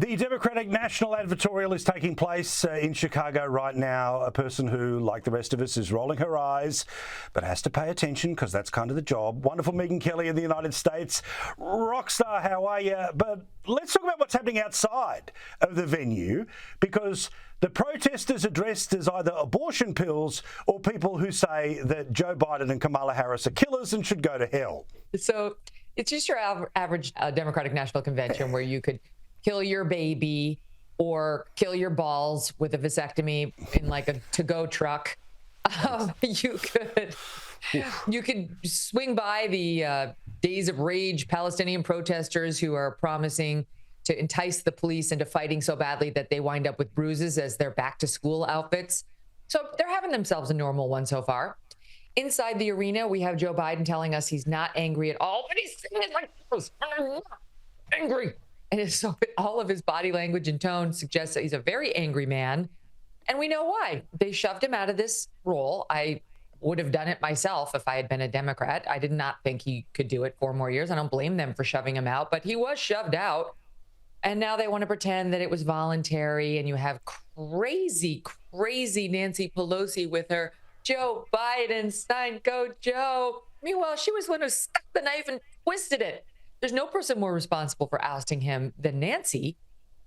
The Democratic National Advertorial is taking place in Chicago right now. A person who, like the rest of us, is rolling her eyes, but has to pay attention because that's kind of the job. Wonderful Megyn Kelly in the United States. Rockstar, how are you? But let's talk about what's happening outside of the venue, because the protesters are dressed as either abortion pills or people who say that Joe Biden and Kamala Harris are killers and should go to hell. So it's just your average Democratic National Convention where you could kill your baby or kill your balls with a vasectomy in like a to-go truck. You could swing by the Days of Rage Palestinian protesters who are promising to entice the police into fighting so badly that they wind up with bruises as their back-to-school outfits. So they're having themselves a normal one so far. Inside the arena, we have Joe Biden telling us he's not angry at all, but he's saying it like this, I'm not angry. And so all of his body language and tone suggests that he's a very angry man. And we know why. They shoved him out of this role. I would have done it myself if I had been a Democrat. I did not think he could do it 4 more years. I don't blame them for shoving him out, but he was shoved out. And now they want to pretend that it was voluntary. And you have crazy Nancy Pelosi with her Joe Biden sign, go Joe. Meanwhile, she was the one who stuck the knife and twisted it. There's no person more responsible for ousting him than Nancy,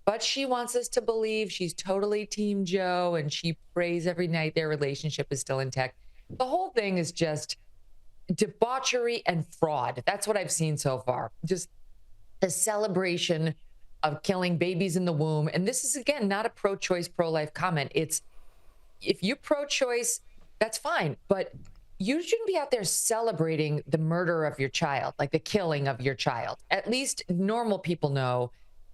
but she wants us to believe she's totally Team Joe, and she prays every night their relationship is still intact. The whole thing is just debauchery and fraud. That's what I've seen so far. Just the celebration of killing babies in the womb. And this is, again, not a pro-choice, pro-life comment. It's, if you're pro-choice, that's fine, but you shouldn't be out there celebrating the murder of your child, like the killing of your child. At least normal people know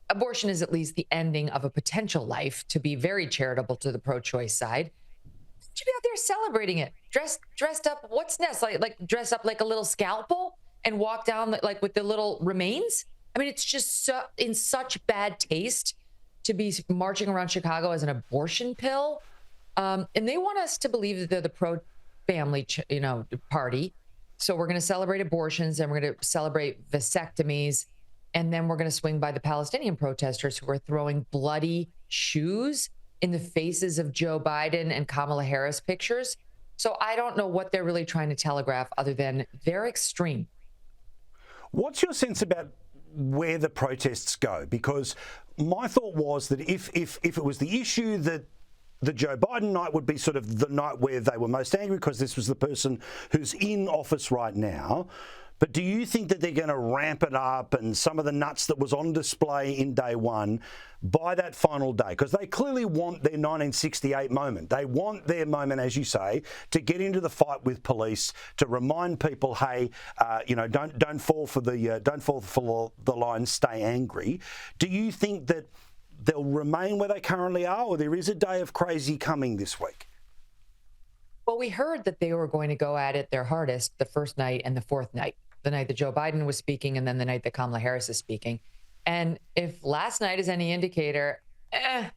abortion is at least the ending of a potential life, to be very charitable to the pro-choice side. You should be out there celebrating it, dressed up. What's next? Like dress up like a little scalpel and walk down like with the little remains. I mean, it's just so in such bad taste to be marching around Chicago as an abortion pill. And they want us to believe that they're the pro-family, party. So we're going to celebrate abortions, and we're going to celebrate vasectomies, and then we're going to swing by the Palestinian protesters who are throwing bloody shoes in the faces of Joe Biden and Kamala Harris pictures. So I don't know what they're really trying to telegraph other than they're extreme. What's your sense about where the protests go? Because my thought was that if it was the issue that the Joe Biden night would be sort of the night where they were most angry because this was the person who's in office right now. But do you think that they're going to ramp it up and some of the nuts that was on display in day one by that final day? Because they clearly want their 1968 moment. They want their moment, as you say, to get into the fight with police, to remind people, hey, don't fall for the line, stay angry. Do you think that they'll remain where they currently are, or there is a day of crazy coming this week? Well, we heard that they were going to go at it their hardest the first night and the fourth night, the night that Joe Biden was speaking and then the night that Kamala Harris is speaking. And if last night is any indicator, yeah,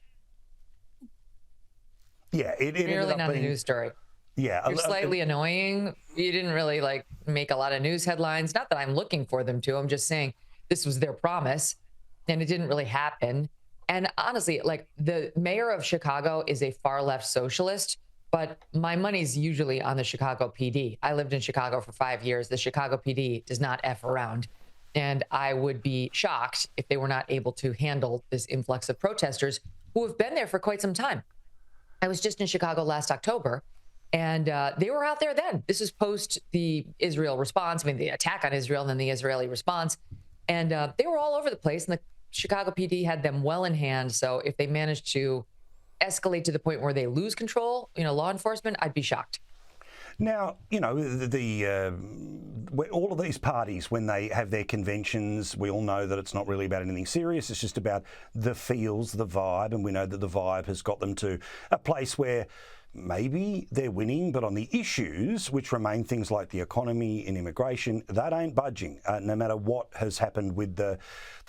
it really not a news story. Yeah, you're slightly annoying. You didn't really make a lot of news headlines. Not that I'm looking for them to. I'm just saying this was their promise, and it didn't really happen. And honestly, the mayor of Chicago is a far left socialist, but my money's usually on the Chicago PD. I lived in Chicago for 5 years. The Chicago PD does not F around. And I would be shocked if they were not able to handle this influx of protesters who have been there for quite some time. I was just in Chicago last October, and they were out there then. This is post the Israel response, the attack on Israel and then the Israeli response. And they were all over the place, and the Chicago PD had them well in hand. So if they managed to escalate to the point where they lose control, law enforcement, I'd be shocked. Now, all of these parties, when they have their conventions, we all know that it's not really about anything serious. It's just about the feels, the vibe. And we know that the vibe has got them to a place where maybe they're winning, but on the issues, which remain things like the economy and immigration, that ain't budging, no matter what has happened with the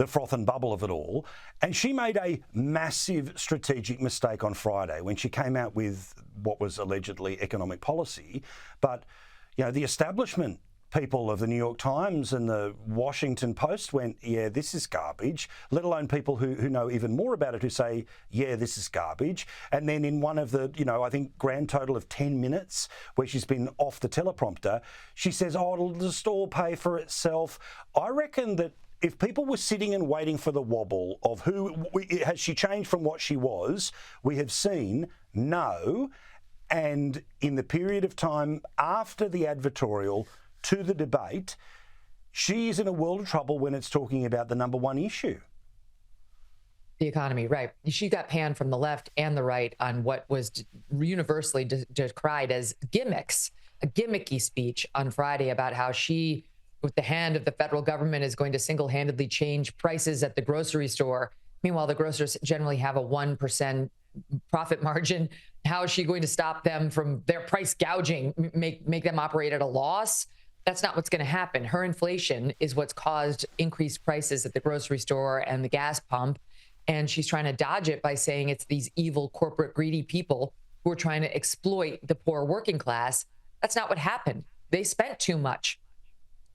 froth and bubble of it all. And she made a massive strategic mistake on Friday when she came out with what was allegedly economic policy. But, the establishment people of the New York Times and the Washington Post went, yeah, this is garbage, let alone people who know even more about it who say, yeah, this is garbage. And then in one of the, I think grand total of 10 minutes where she's been off the teleprompter, she says, oh, it'll just all pay for itself. I reckon that if people were sitting and waiting for the wobble of has she changed from what she was, we have seen no. And in the period of time after the advertorial to the debate, she's in a world of trouble when it's talking about the number one issue. The economy, right. She got panned from the left and the right on what was universally decried as gimmicks, a gimmicky speech on Friday about how she, with the hand of the federal government, is going to single-handedly change prices at the grocery store. Meanwhile, the grocers generally have a 1% profit margin. How is she going to stop them from their price gouging, make them operate at a loss? That's not what's going to happen. Her inflation is what's caused increased prices at the grocery store and the gas pump. And she's trying to dodge it by saying it's these evil corporate greedy people who are trying to exploit the poor working class. That's not what happened. They spent too much.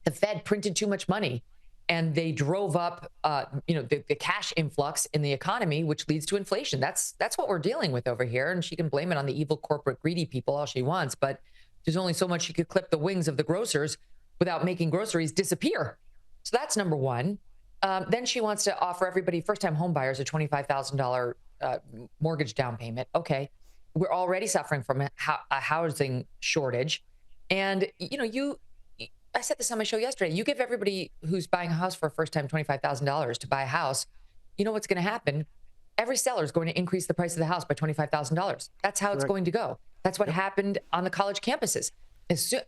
The Fed printed too much money, and they drove up, the cash influx in the economy, which leads to inflation. That's what we're dealing with over here. And she can blame it on the evil corporate greedy people all she wants, but there's only so much she could clip the wings of the grocers without making groceries disappear. So that's number one. Then she wants to offer everybody, first-time home buyers, a $25,000 mortgage down payment. Okay, we're already suffering from a housing shortage, and I said this on my show yesterday. You give everybody who's buying a house for a first time $25,000 to buy a house. You know what's going to happen? Every seller is going to increase the price of the house by $25,000. That's how it's going to go. That's what happened on the college campuses.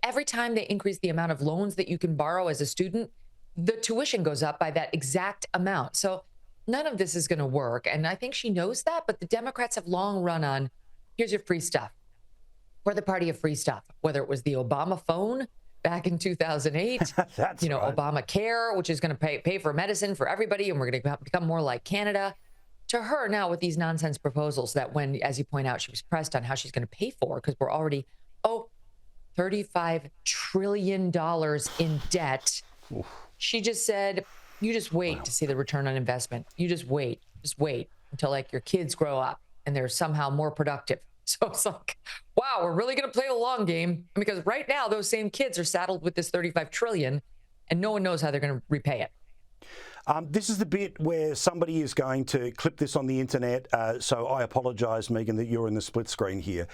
Every time they increase the amount of loans that you can borrow as a student, the tuition goes up by that exact amount. So none of this is going to work. And I think she knows that. But the Democrats have long run on, here's your free stuff. We're the party of free stuff, whether it was the Obama phone back in 2008, That's right. Obamacare, which is going to pay for medicine for everybody, and we're going to become more like Canada. To her now with these nonsense proposals that when, as you point out, she was pressed on how she's going to pay for, because we're already, $35 trillion in debt. Oof. She just said, you just wait to see the return on investment. You just wait until your kids grow up and they're somehow more productive. So it's like, wow, we're really going to play the long game, because right now those same kids are saddled with this $35 trillion and no one knows how they're going to repay it. This is the bit where somebody is going to clip this on the internet. So I apologise, Megyn, that you're in the split screen here.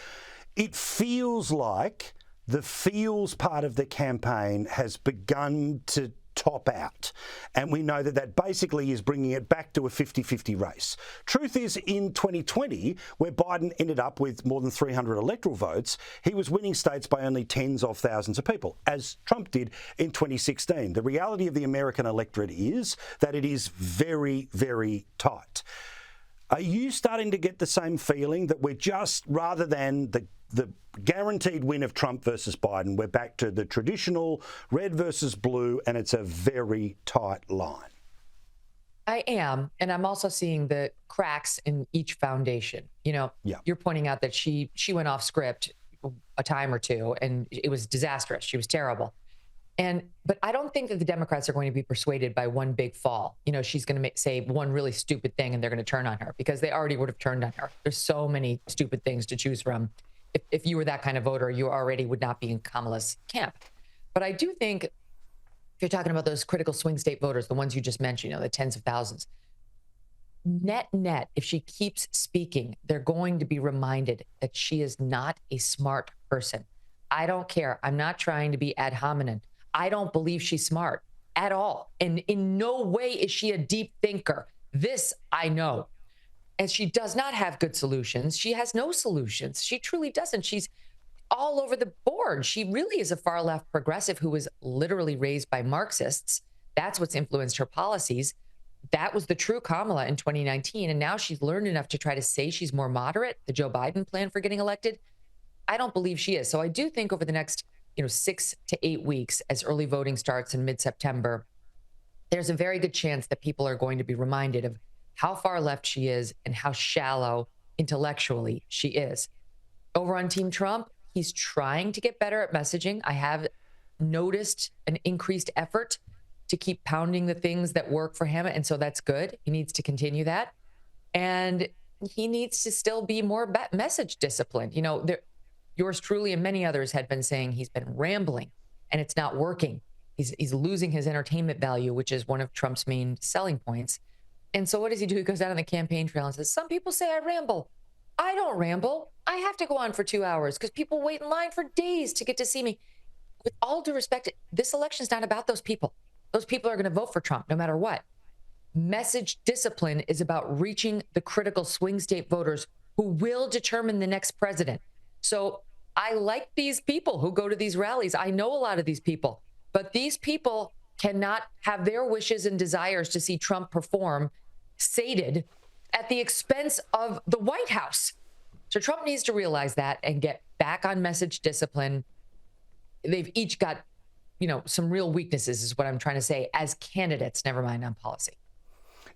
It feels like the feels part of the campaign has begun to top out. And we know that basically is bringing it back to a 50-50 race. Truth is, in 2020, where Biden ended up with more than 300 electoral votes, he was winning states by only tens of thousands of people, as Trump did in 2016. The reality of the American electorate is that it is very, very tight. Are you starting to get the same feeling that we're just, rather than the guaranteed win of Trump versus Biden, we're back to the traditional red versus blue, and it's a very tight line? I am. And I'm also seeing the cracks in each foundation. You're pointing out that she went off script a time or two, and it was disastrous. She was terrible. But I don't think that the Democrats are going to be persuaded by one big fall. She's going to say one really stupid thing and they're going to turn on her, because they already would have turned on her. There's so many stupid things to choose from. If you were that kind of voter, you already would not be in Kamala's camp. But I do think, if you're talking about those critical swing state voters, the ones you just mentioned, the tens of thousands, net, if she keeps speaking, they're going to be reminded that she is not a smart person. I don't care. I'm not trying to be ad hominem. I don't believe she's smart at all. And in no way is she a deep thinker. This I know. And she does not have good solutions. She has no solutions. She truly doesn't. She's all over the board. She really is a far left progressive who was literally raised by Marxists. That's what's influenced her policies. That was the true Kamala in 2019. And now she's learned enough to try to say she's more moderate, the Joe Biden plan for getting elected. I don't believe she is. So I do think over the next 6 to 8 weeks, as early voting starts in mid-September, there's a very good chance that people are going to be reminded of how far left she is and how shallow intellectually she is. Over on Team Trump, he's trying to get better at messaging. I have noticed an increased effort to keep pounding the things that work for him. And so that's good. He needs to continue that. And he needs to still be more message disciplined. You know, yours truly and many others had been saying he's been rambling and it's not working. He's losing his entertainment value, which is one of Trump's main selling points. And so what does he do? He goes out on the campaign trail and says, some people say I ramble. I don't ramble. I have to go on for 2 hours because people wait in line for days to get to see me. With all due respect, this election is not about those people. Those people are going to vote for Trump no matter what. Message discipline is about reaching the critical swing state voters who will determine the next president. So I like these people who go to these rallies. I know a lot of these people, but these people cannot have their wishes and desires to see Trump perform sated at the expense of the White House. So Trump needs to realize that and get back on message discipline. They've each got, you know, some real weaknesses is what I'm trying to say as candidates, never mind on policy.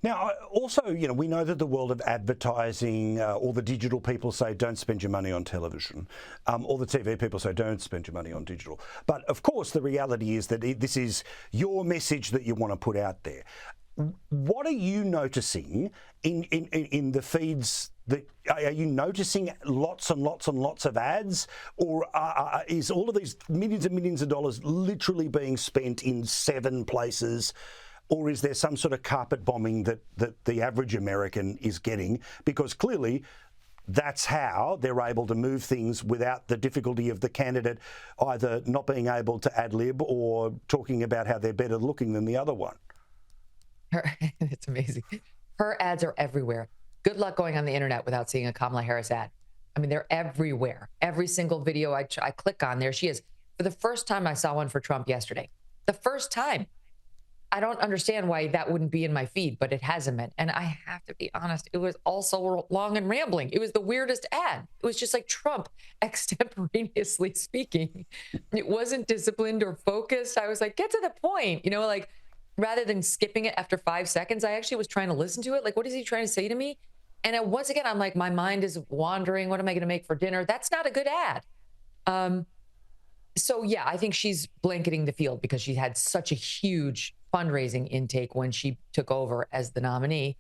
Now, also, you know, we know that the world of advertising, all the digital people say don't spend your money on television. All the TV people say don't spend your money on digital. But of course, the reality is that this is your message that you want to put out there. What are you noticing in the feeds? Are you noticing lots and lots and lots of ads, or is all of these millions and millions of dollars literally being spent in 7 places? Or is there some sort of carpet bombing that the average American is getting? Because clearly that's how they're able to move things without the difficulty of the candidate either not being able to ad-lib or talking about how they're better looking than the other one. It's amazing. Her ads are everywhere. Good luck going on the internet without seeing a Kamala Harris ad. I mean, they're everywhere. Every single video I click on, there she is. For the first time, I saw one for Trump yesterday. The first time. I don't understand why that wouldn't be in my feed, but it hasn't been. And I have to be honest, it was also long and rambling. It was the weirdest ad. It was just like Trump extemporaneously speaking. It wasn't disciplined or focused. I was like, get to the point, you know, like rather than skipping it after 5 seconds, I actually was trying to listen to it. Like, what is he trying to say to me? And once again, I'm like, my mind is wandering. What am I going to make for dinner? That's not a good ad. So yeah, I think she's blanketing the field because she had such a huge fundraising intake when she took over as the nominee.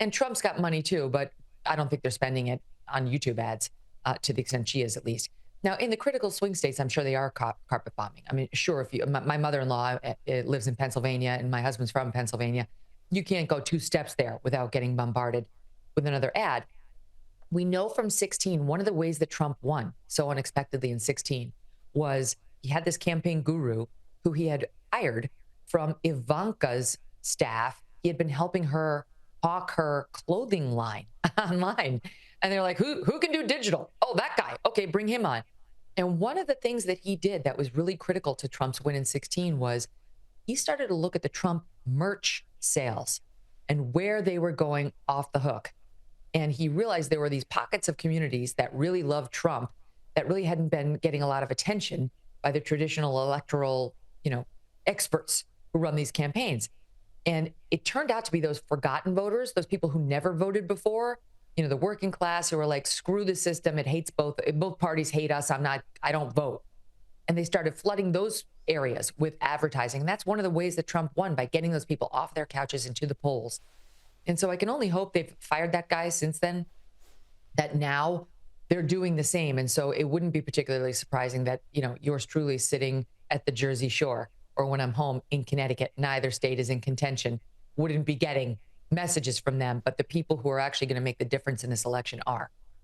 And Trump's got money too, but I don't think they're spending it on YouTube ads to the extent she is, at least. Now, in the critical swing states, I'm sure they are carpet bombing. I mean, sure, if you, my mother-in-law lives in Pennsylvania and my husband's from Pennsylvania, you can't go 2 steps there without getting bombarded with another ad. We know from 2016, one of the ways that Trump won so unexpectedly in 2016 was he had this campaign guru who he had hired from Ivanka's staff. He had been helping her hawk her clothing line online. And they're like, who can do digital? Oh, that guy. Okay, bring him on. And one of the things that he did that was really critical to Trump's win in 2016 was he started to look at the Trump merch sales and where they were going off the hook. And he realized there were these pockets of communities that really loved Trump that really hadn't been getting a lot of attention by the traditional electoral, you know, experts who run these campaigns. And it turned out to be those forgotten voters, those people who never voted before, you know, the working class who are like, screw the system. It hates both parties hate us. I don't vote. And they started flooding those areas with advertising. And that's one of the ways that Trump won, by getting those people off their couches into the polls. And so I can only hope they've fired that guy since then, that now they're doing the same. And so it wouldn't be particularly surprising that, you know, yours truly sitting at the Jersey Shore, or when I'm home in Connecticut, neither state is in contention, wouldn't be getting messages from them. But the people who are actually going to make the difference in this election are.